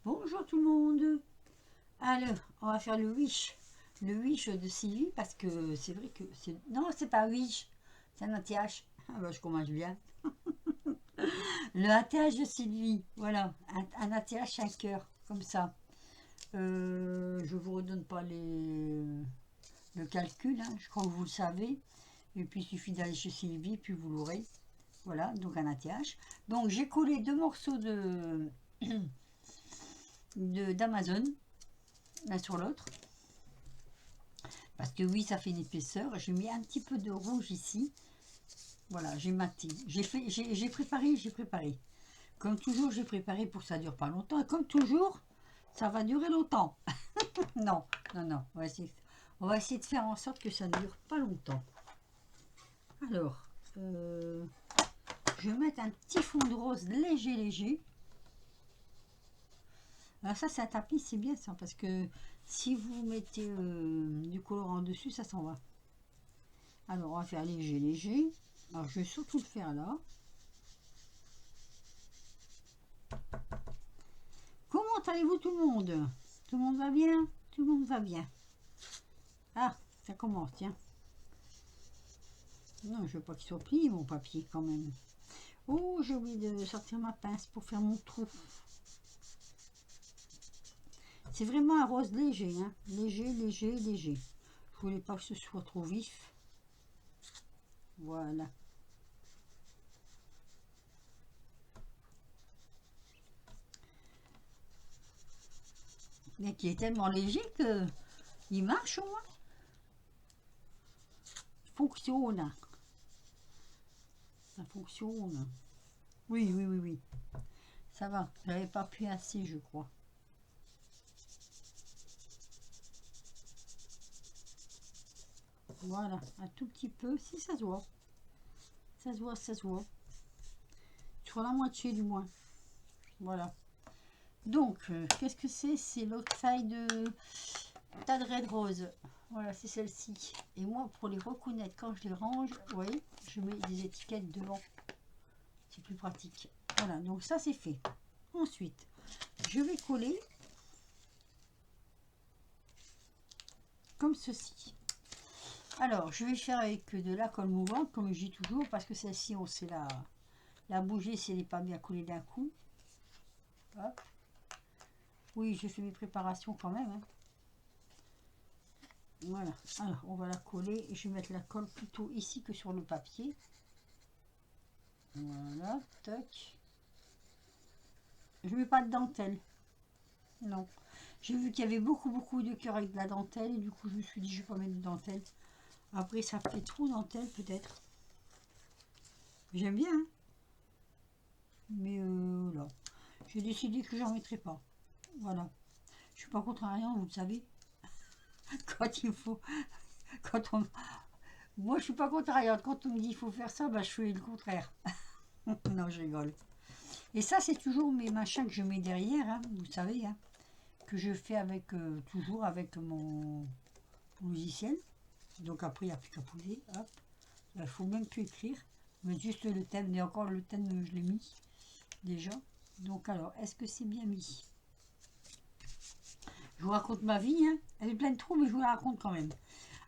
Bonjour tout le monde. Alors, on va faire le wish de Sylvie parce que c'est vrai que c'est... Non, c'est pas wish, c'est un ATH. Ah bah, je commence bien. Le ATH de Sylvie, voilà, un ATH 5 heures, comme ça. Je vous redonne pas le calcul, hein, je crois que vous le savez. Et puis il suffit d'aller chez Sylvie, puis vous l'aurez. Voilà, donc un ATH. Donc j'ai collé deux morceaux d'Amazon, l'un sur l'autre. Parce que oui, ça fait une épaisseur. J'ai mis un petit peu de rouge ici. Voilà, j'ai maté. J'ai préparé. Comme toujours, j'ai préparé pour que ça dure pas longtemps. Et comme toujours, ça va durer longtemps. Non, non, non. On va essayer de faire en sorte que ça ne dure pas longtemps. Alors, je vais mettre un petit fond de rose léger, léger. Alors ça, c'est un tapis, c'est bien ça. Parce que si vous mettez du colorant dessus, ça s'en va. Alors, on va faire léger, léger. Alors, je vais surtout le faire là. Comment allez-vous tout le monde? Tout le monde va bien? Tout le monde va bien. Ah, ça commence, tiens. Non, je veux pas qu'il soit plié mon papier quand même. Oh, j'ai oublié de sortir ma pince pour faire mon trou. C'est vraiment un rose léger, hein. Léger, léger, léger. Je voulais pas que ce soit trop vif. Voilà. Mais qui est tellement léger que il marche au moins. Fonctionne. Ça fonctionne. Oui, oui, oui, oui. Ça va. J'avais pas appuyé assez, je crois. Voilà, un tout petit peu, si ça se voit. Ça se voit, ça se voit. Sur la moitié du moins. Voilà. Donc, qu'est-ce que c'est? C'est l'autre taille de tas de red rose. Voilà, c'est celle-ci. Et moi, pour les reconnaître quand je les range, vous voyez, je mets des étiquettes devant. C'est plus pratique. Voilà, donc ça c'est fait. Ensuite, je vais coller comme ceci. Alors, je vais faire avec de la colle mouvante, comme je dis toujours, parce que celle-ci, on sait la bouger si elle n'est pas bien collée d'un coup. Hop. Oui, je fais mes préparations quand même. Hein. Voilà. Alors, on va la coller et je vais mettre la colle plutôt ici que sur le papier. Voilà, tac. Je mets pas de dentelle. Non. J'ai vu qu'il y avait beaucoup de cœur avec de la dentelle et du coup, je me suis dit, je vais pas mettre de dentelle. Après, ça fait trop dentelle peut-être. J'aime bien, hein. Mais là, j'ai décidé que j'en mettrai pas. Voilà. Je suis pas contre rien, vous le savez. Quand il faut, quand on, moi je suis pas contrariante. Quand on me dit il faut faire ça, bah, je fais le contraire. Non, je rigole. Et ça, c'est toujours mes machins que je mets derrière, hein, vous savez, hein, que je fais avec toujours avec mon logiciel. Donc après, il n'y a plus qu'à poser. Hop. Il ne faut même plus écrire. Mais juste le thème. Et encore le thème, je l'ai mis déjà. Donc alors, est-ce que c'est bien mis? Je vous raconte ma vie. Hein. Elle est pleine de trous, mais je vous la raconte quand même.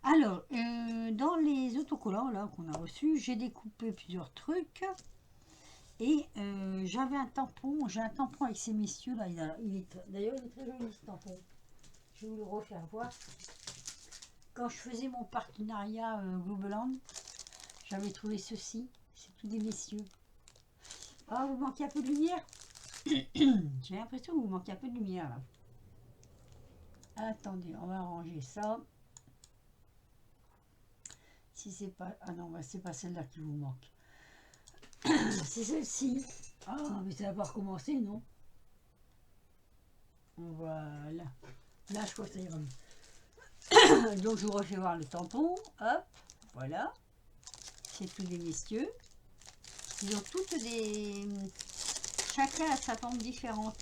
Alors, dans les autocollants là qu'on a reçus, j'ai découpé plusieurs trucs. Et j'avais un tampon. J'ai un tampon avec ces messieurs là. D'ailleurs, il est très joli ce tampon. Je vais vous le refaire voir. Quand je faisais mon partenariat Globaland, j'avais trouvé ceci. C'est tous des messieurs. Ah, vous manquez un peu de lumière. J'ai l'impression que vous manquez un peu de lumière là. Attendez, on va arranger ça. Si c'est pas... Ah non, c'est pas celle-là qui vous manque. C'est celle-ci. Ah, mais ça va pas recommencer, non? Voilà. Là, je crois que ça ira mieux. Donc, je vous refais voir le tampon. Hop, voilà. C'est tous les messieurs. Ils ont toutes des... Chacun a sa forme différente.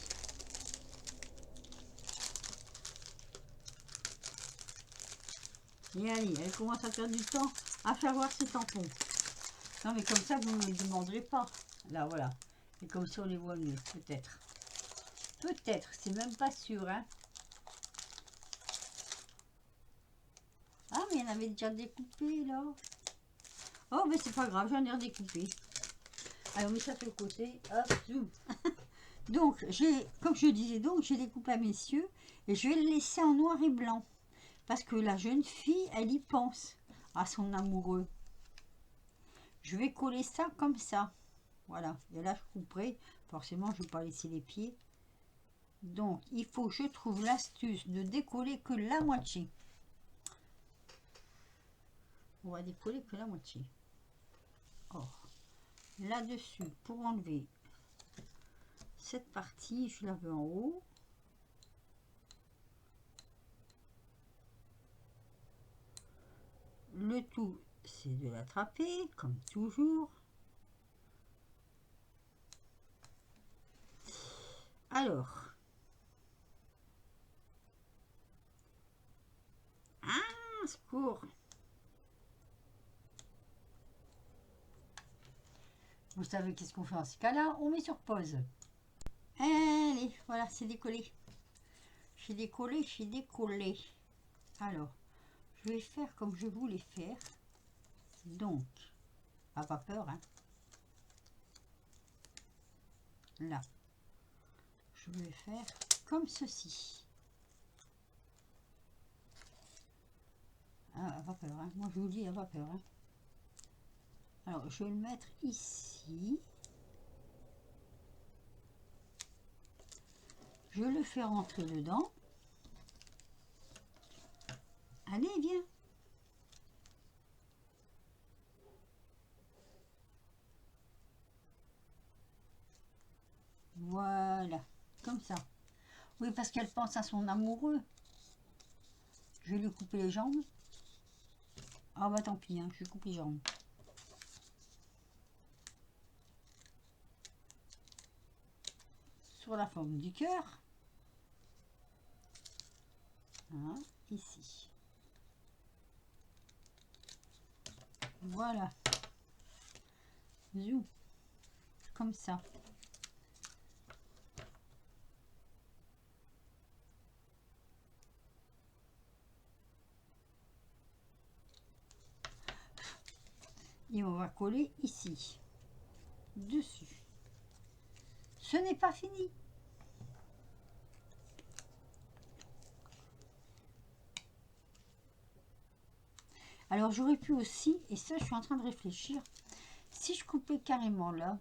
Et allez, elle commence à perdre du temps à faire voir ses tampons. Non, mais comme ça, vous ne me demanderez pas. Là, voilà. Et comme ça, on les voit mieux, peut-être. Peut-être, c'est même pas sûr, hein. Ah, mais il y en avait déjà découpé, là. Oh, mais c'est pas grave, j'en ai redécoupé. Alors, on met ça sur le côté. Hop, zoom. Donc, comme je disais, donc, j'ai découpé à mes yeux et je vais le laisser en noir et blanc. Parce que la jeune fille, elle y pense à son amoureux. Je vais coller ça comme ça. Voilà. Et là, je couperai. Forcément, je ne vais pas laisser les pieds. Donc, il faut que je trouve l'astuce de décoller que la moitié. On va décoller que la moitié. Or, là-dessus, pour enlever cette partie, je la veux en haut. Le tout, c'est de l'attraper, comme toujours. Alors, secours. Vous savez qu'est-ce qu'on fait en ce cas-là? On met sur pause. Allez, voilà, c'est décollé. J'ai décollé, j'ai décollé. Alors, je vais faire comme je voulais faire. Donc, à pas peur, hein. Là, je vais faire comme ceci. Ah, à pas peur, hein. Moi, je vous dis, à pas peur, hein. Alors, je vais le mettre ici. Je le fais rentrer dedans. Allez, viens. Voilà, comme ça. Oui, parce qu'elle pense à son amoureux. Je vais lui couper les jambes. Ah bah tant pis, hein, je lui coupe les jambes. Sur la forme du cœur. Hein, ici. Voilà. Zou. Comme ça. Et on va coller ici. Dessus. Ce n'est pas fini. Alors j'aurais pu aussi, et ça je suis en train de réfléchir, si je coupais carrément là,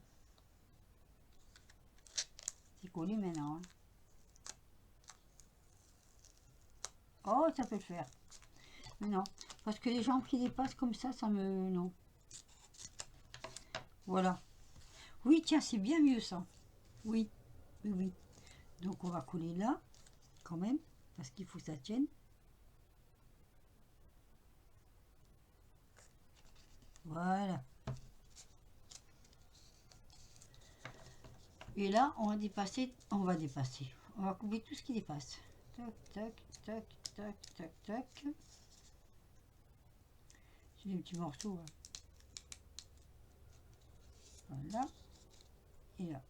c'est collé maintenant. Hein. Oh, ça peut le faire. Mais non, parce que les jambes qui dépassent comme ça me... Non. Voilà. Oui, tiens, c'est bien mieux ça. Oui, oui, oui. Donc on va coller là, quand même, parce qu'il faut que ça tienne. Voilà. Et là, on va dépasser, on va couper tout ce qui dépasse. Tac, tac, tac, tac, tac, tac. C'est des petits morceaux. Hein. Voilà. Et là.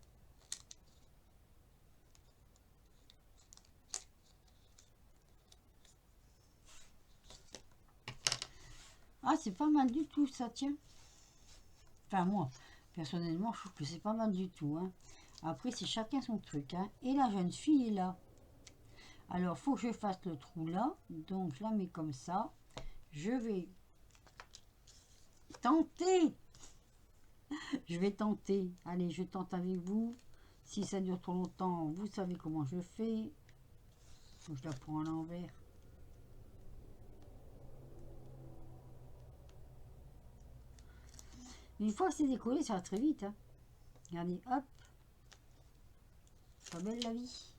Ah, c'est pas mal du tout, ça tient. Enfin, moi, personnellement, je trouve que c'est pas mal du tout. Hein. Après, c'est chacun son truc. Hein. Et la jeune fille est là. Alors, faut que je fasse le trou là. Donc, je la mets comme ça. Je vais tenter. Je vais tenter. Allez, je tente avec vous. Si ça dure trop longtemps, vous savez comment je fais. Faut que je la prends à l'envers. Une fois que c'est décollé, ça va très vite. Hein. Regardez, hop. Pas belle la vie.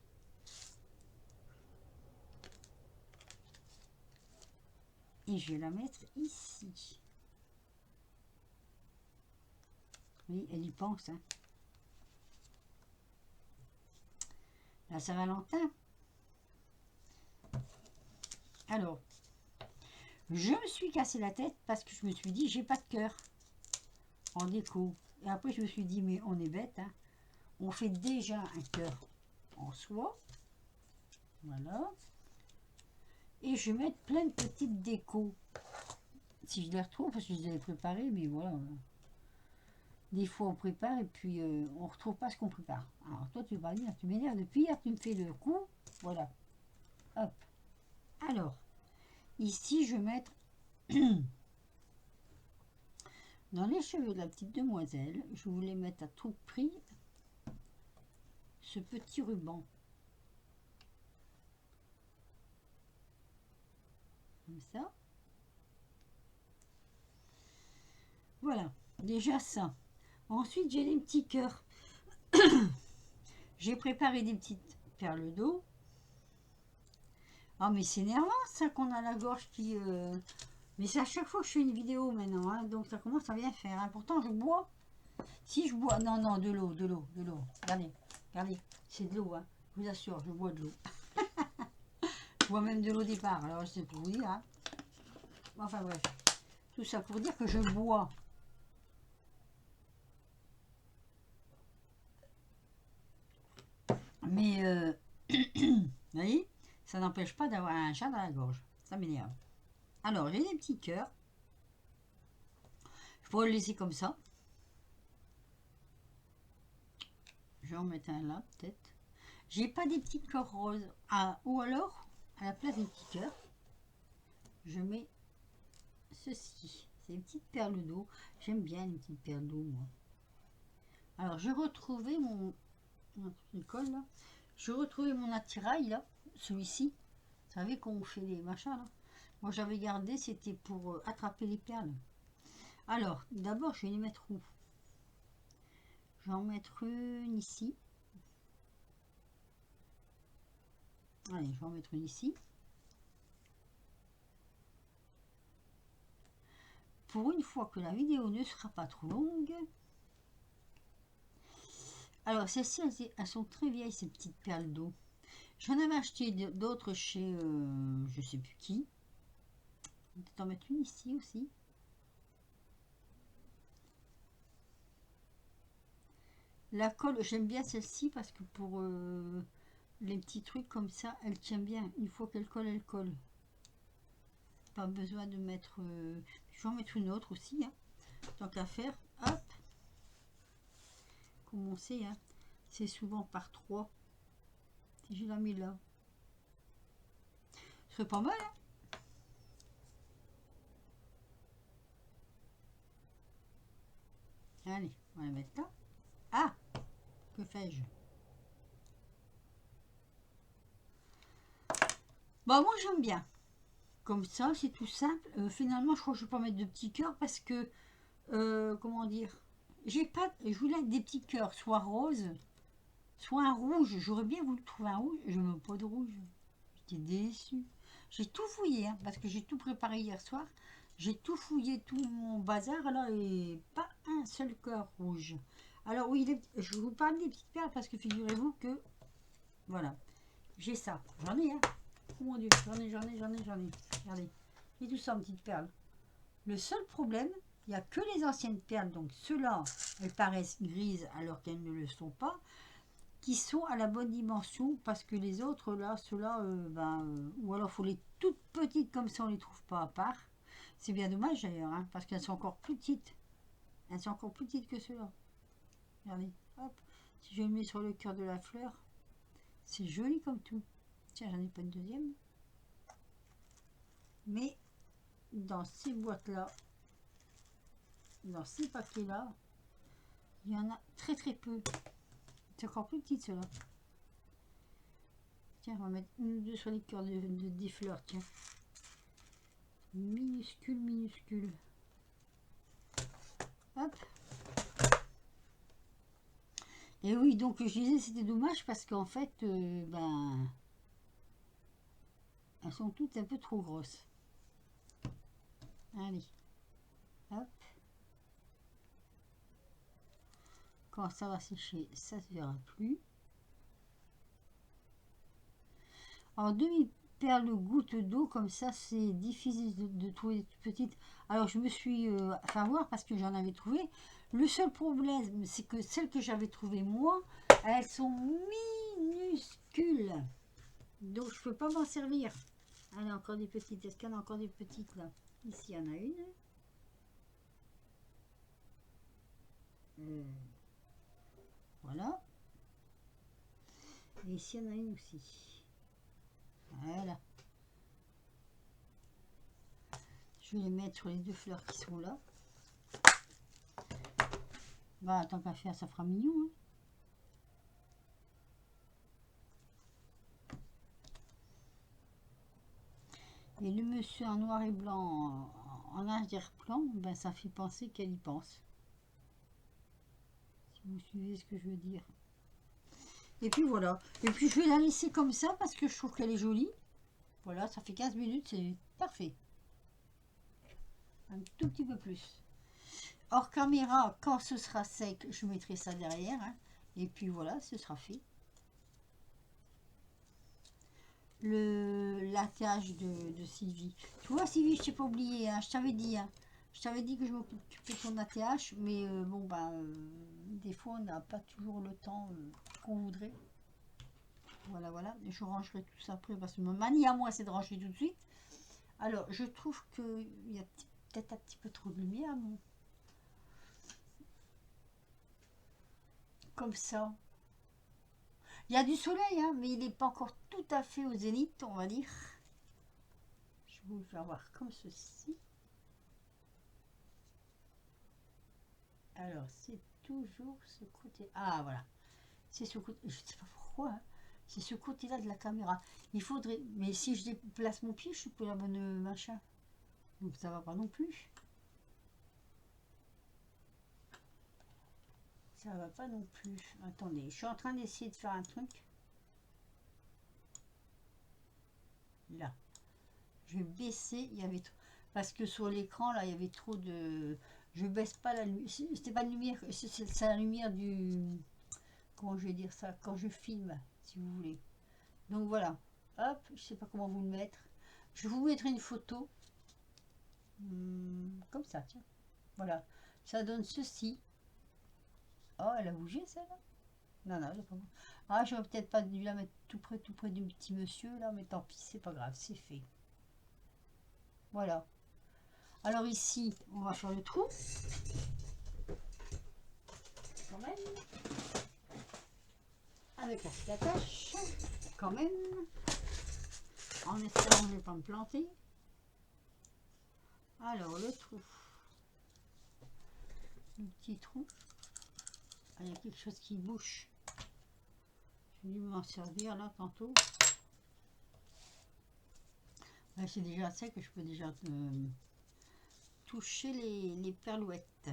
Et je vais la mettre ici. Oui, elle y pense. Hein. La Saint-Valentin. Alors, je me suis cassé la tête parce que je me suis dit, j'ai pas de cœur en déco. Et après, je me suis dit, mais on est bête. Hein. On fait déjà un cœur en soie. Voilà. Et je vais mettre plein de petites décos. Si je les retrouve, parce que je les ai préparées, mais voilà. Des fois on prépare et puis on retrouve pas ce qu'on prépare. Alors toi tu vas dire, tu m'énerves depuis hier, tu me fais le coup. Voilà. Hop. Alors, ici je vais mettre dans les cheveux de la petite demoiselle, je voulais mettre à tout prix ce petit ruban. Comme ça. Voilà, déjà ça. Ensuite, j'ai des petits cœurs. J'ai préparé des petites perles d'eau. Ah, mais c'est énervant ça qu'on a la gorge qui... Mais c'est à chaque fois que je fais une vidéo maintenant, hein, donc ça commence à bien faire. Hein. Pourtant, je bois. Si je bois... Non, non, de l'eau, de l'eau, de l'eau. Regardez, regardez, c'est de l'eau, hein. Je vous assure, je bois de l'eau. Je bois même de l'eau départ, alors c'est pour vous dire. Hein. Enfin bref, tout ça pour dire que je bois. Mais, vous voyez, ça n'empêche pas d'avoir un chat dans la gorge. Ça m'énerve. Alors, j'ai des petits cœurs. Je pourrais le laisser comme ça. Je vais en mettre un là, peut-être. J'ai pas des petits cœurs roses. Ah, ou alors, à la place des petits cœurs, je mets ceci. C'est une petite perle d'eau. J'aime bien les petites perles d'eau, moi. Alors, je retrouvais mon... là. Je retrouvais mon attirail, là. Celui-ci. Vous savez qu'on fait les machins, là. Moi, j'avais gardé, c'était pour attraper les perles. Alors, d'abord, je vais les mettre où? Je vais en mettre une ici. Allez, je vais en mettre une ici. Pour une fois que la vidéo ne sera pas trop longue. Alors, celles-ci, elles sont très vieilles, ces petites perles d'eau. J'en avais acheté d'autres chez je sais plus qui. On va peut-être en mettre une ici aussi. La colle, j'aime bien celle-ci parce que pour les petits trucs comme ça, elle tient bien. Une fois qu'elle colle, elle colle. Pas besoin de mettre... je vais en mettre une autre aussi. Hein. Tant qu'à faire, hop. Comme on sait, hein, c'est souvent par 3. Si je la mets là. Ce serait pas mal, hein. Allez, on va la mettre là. Ah, que fais-je? Bah moi j'aime bien. Comme ça, c'est tout simple. Finalement, je crois que je vais pas mettre de petits cœurs parce que, comment dire, j'ai pas, je voulais des petits cœurs, soit rose, soit un rouge. J'aurais bien voulu trouver un rouge. Je ne veux pas de rouge. J'étais déçue. J'ai tout fouillé, hein, parce que j'ai tout préparé hier soir. J'ai tout fouillé, tout mon bazar, là, et pas un seul cœur rouge. Alors oui, je vous parle des petites perles parce que figurez-vous que, voilà, j'ai ça. J'en ai, hein. Oh mon Dieu, j'en ai. Regardez, j'ai tout ça en petites perles. Le seul problème, il n'y a que les anciennes perles, donc ceux-là, elles paraissent grises alors qu'elles ne le sont pas, qui sont à la bonne dimension, parce que les autres, là, ceux-là, ou alors il faut les toutes petites comme ça, on ne les trouve pas à part. C'est bien dommage d'ailleurs, hein, parce qu'elles sont encore plus petites. Elles sont encore plus petites que ceux-là. Regardez, hop, si je le mets sur le cœur de la fleur, c'est joli comme tout. Tiens, j'en ai pas une deuxième. Mais dans ces boîtes-là, dans ces paquets-là, il y en a très très peu. C'est encore plus petit ceux-là. Tiens, on va mettre une ou deux sur les cœurs des fleurs, tiens. Minuscule, minuscule. Hop. Et oui, donc je disais c'était dommage parce qu'en fait, elles sont toutes un peu trop grosses. Allez. Hop. Quand ça va sécher, ça ne se verra plus. Alors, demi-perle goutte d'eau, comme ça, c'est difficile de trouver des petites. Alors, je me suis fait voir parce que j'en avais trouvé. Le seul problème, c'est que celles que j'avais trouvées, moi, elles sont minuscule. Donc je peux pas m'en servir. Allez, encore des petites. Est-ce qu'il y en a encore des petites là? Ici, il y en a une. Voilà. Et ici, il y en a une aussi. Voilà. Je vais les mettre sur les deux fleurs qui sont là. Bah, tant qu'à faire, ça fera mignon. Hein. Et le monsieur en noir et blanc, en arrière-plan, ben, ça fait penser qu'elle y pense. Si vous suivez ce que je veux dire. Et puis voilà. Et puis je vais la laisser comme ça parce que je trouve qu'elle est jolie. Voilà, ça fait 15 minutes, c'est parfait. Un tout petit peu plus. Hors caméra, quand ce sera sec, je mettrai ça derrière. Hein. Et puis voilà, ce sera fait. L'attelage de Sylvie. Tu vois Sylvie, je t'ai pas oublié, hein, je t'avais dit. Hein. Je t'avais dit que je m'occupais de ton ATH, mais bon, bah, des fois, on n'a pas toujours le temps qu'on voudrait. Voilà, voilà. Et je rangerai tout ça après, parce que ma manie à moi, c'est de ranger tout de suite. Alors, je trouve qu'il y a peut-être un petit peu trop de lumière, bon. Comme ça. Il y a du soleil, hein, mais il n'est pas encore tout à fait au zénith, on va dire. Je vais vous le faire voir comme ceci. Alors, c'est toujours ce côté. Ah, voilà. C'est ce côté. Je ne sais pas pourquoi. Hein. C'est ce côté-là de la caméra. Il faudrait. Mais si je déplace mon pied, je suis pour la bonne machin. Donc, ça va pas non plus. Ça va pas non plus. Attendez, je suis en train d'essayer de faire un truc. Là. Je vais baisser. Il y avait trop. Parce que sur l'écran, là, il y avait trop de. Je baisse pas la lumière. C'était pas de lumière. C'est la lumière du. Comment je vais dire ça? Quand je filme, si vous voulez. Donc voilà. Hop, je sais pas comment vous le mettre. Je vous mettrai une photo. Comme ça, tiens. Voilà. Ça donne ceci. Oh, elle a bougé, celle-là? Non, non, elle a pas bougé. Ah, j'aurais peut-être pas dû la mettre tout près du petit monsieur, là. Mais tant pis, c'est pas grave, c'est fait. Voilà. Alors ici, on va faire le trou. Quand même. Avec la petite attache. Quand même. En espérant que je ne vais pas me planter. Alors, le trou. Le petit trou. Ah, il y a quelque chose qui bouge. Je vais m'en servir là tantôt. Là, c'est déjà sec que je peux déjà toucher les perlouettes.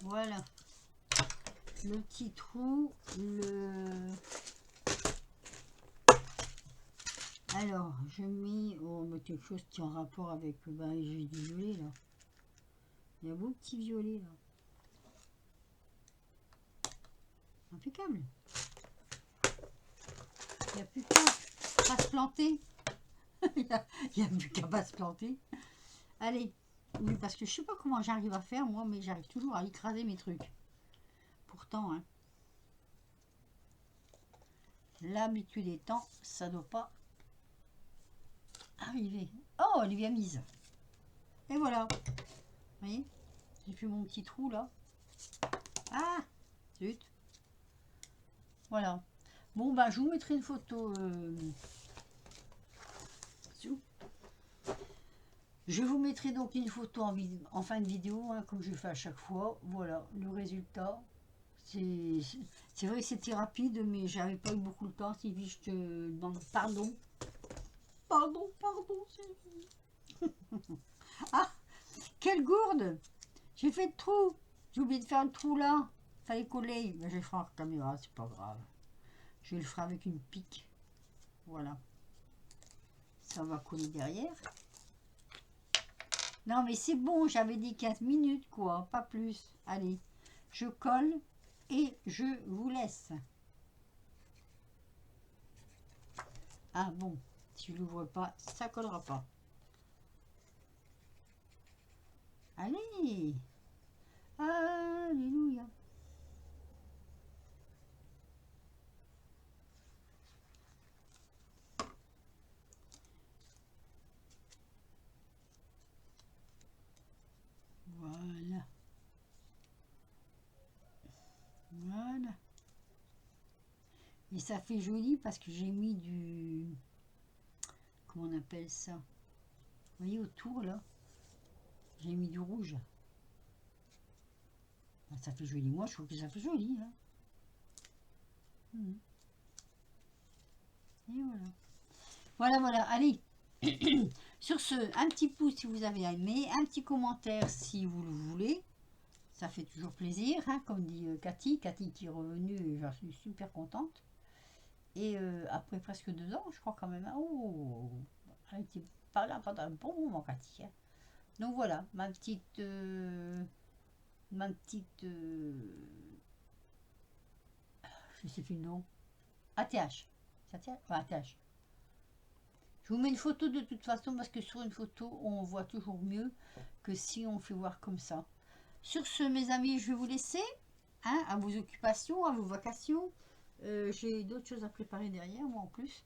Voilà. Le petit trou. Alors, je mets quelque chose qui est en rapport avec j'ai du violet là. Il y a beau petit violet là. Impeccable. Il n'y a plus qu'à se planter. Il n'y a plus qu'à pas se planter. Allez. Oui, parce que je sais pas comment j'arrive à faire moi, mais j'arrive toujours à écraser mes trucs. Pourtant, hein. L'habitude étant, ça doit pas arriver. Oh, elle est bien mise. Et voilà. Vous voyez, j'ai fait mon petit trou là. Ah, zut. Voilà. Bon, bah, je vous mettrai une photo. Je vous mettrai donc une photo en fin de vidéo, hein, comme je fais à chaque fois. Voilà, le résultat. C'est vrai que c'était rapide, mais j'avais pas eu beaucoup de temps. Sylvie, je te demande pardon. Pardon, Sylvie. Ah, quelle gourde! J'ai fait le trou. J'ai oublié de faire le trou là. Fallait coller. Mais je vais le faire en caméra, c'est pas grave. Je le ferai avec une pique. Voilà. Ça va coller derrière. Non, mais c'est bon, j'avais dit 15 minutes, quoi. Pas plus. Allez, je colle et je vous laisse. Ah bon, si je l'ouvre pas, ça collera pas. Allez. Alléluia. Et ça fait joli parce que j'ai mis du... Comment on appelle ça? Vous voyez autour là? J'ai mis du rouge. Ben, ça fait joli. Moi je trouve que ça fait joli. Hein. Et voilà. Voilà, voilà. Allez. Sur ce, un petit pouce si vous avez aimé. Un petit commentaire si vous le voulez. Ça fait toujours plaisir. Hein, comme dit Cathy. Cathy qui est revenue et j'en suis super contente. Et après presque 2 ans, je crois quand même. Hein. Oh, elle était pas là pendant un bon moment, Cathy. Hein. Donc voilà, ma petite... je sais plus le nom. ATH. Ça tient? Ouais, ATH. Je vous mets une photo de toute façon parce que sur une photo, on voit toujours mieux que si on fait voir comme ça. Sur ce, mes amis, je vais vous laisser hein, à vos occupations, à vos vacations. J'ai d'autres choses à préparer derrière, moi en plus.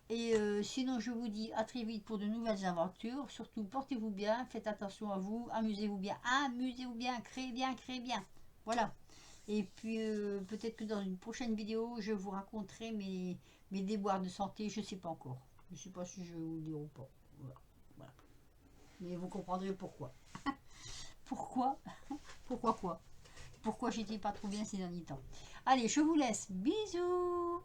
Et sinon, je vous dis à très vite pour de nouvelles aventures. Surtout, portez-vous bien, faites attention à vous, amusez-vous bien, créez bien. Voilà. Et puis, peut-être que dans une prochaine vidéo, je vous raconterai mes déboires de santé. Je ne sais pas encore. Je ne sais pas si je vais vous le dire ou pas. Voilà. Voilà. Mais vous comprendrez pourquoi. Pourquoi? Pourquoi quoi? Pourquoi j'étais pas trop bien ces derniers temps. Allez, je vous laisse. Bisous!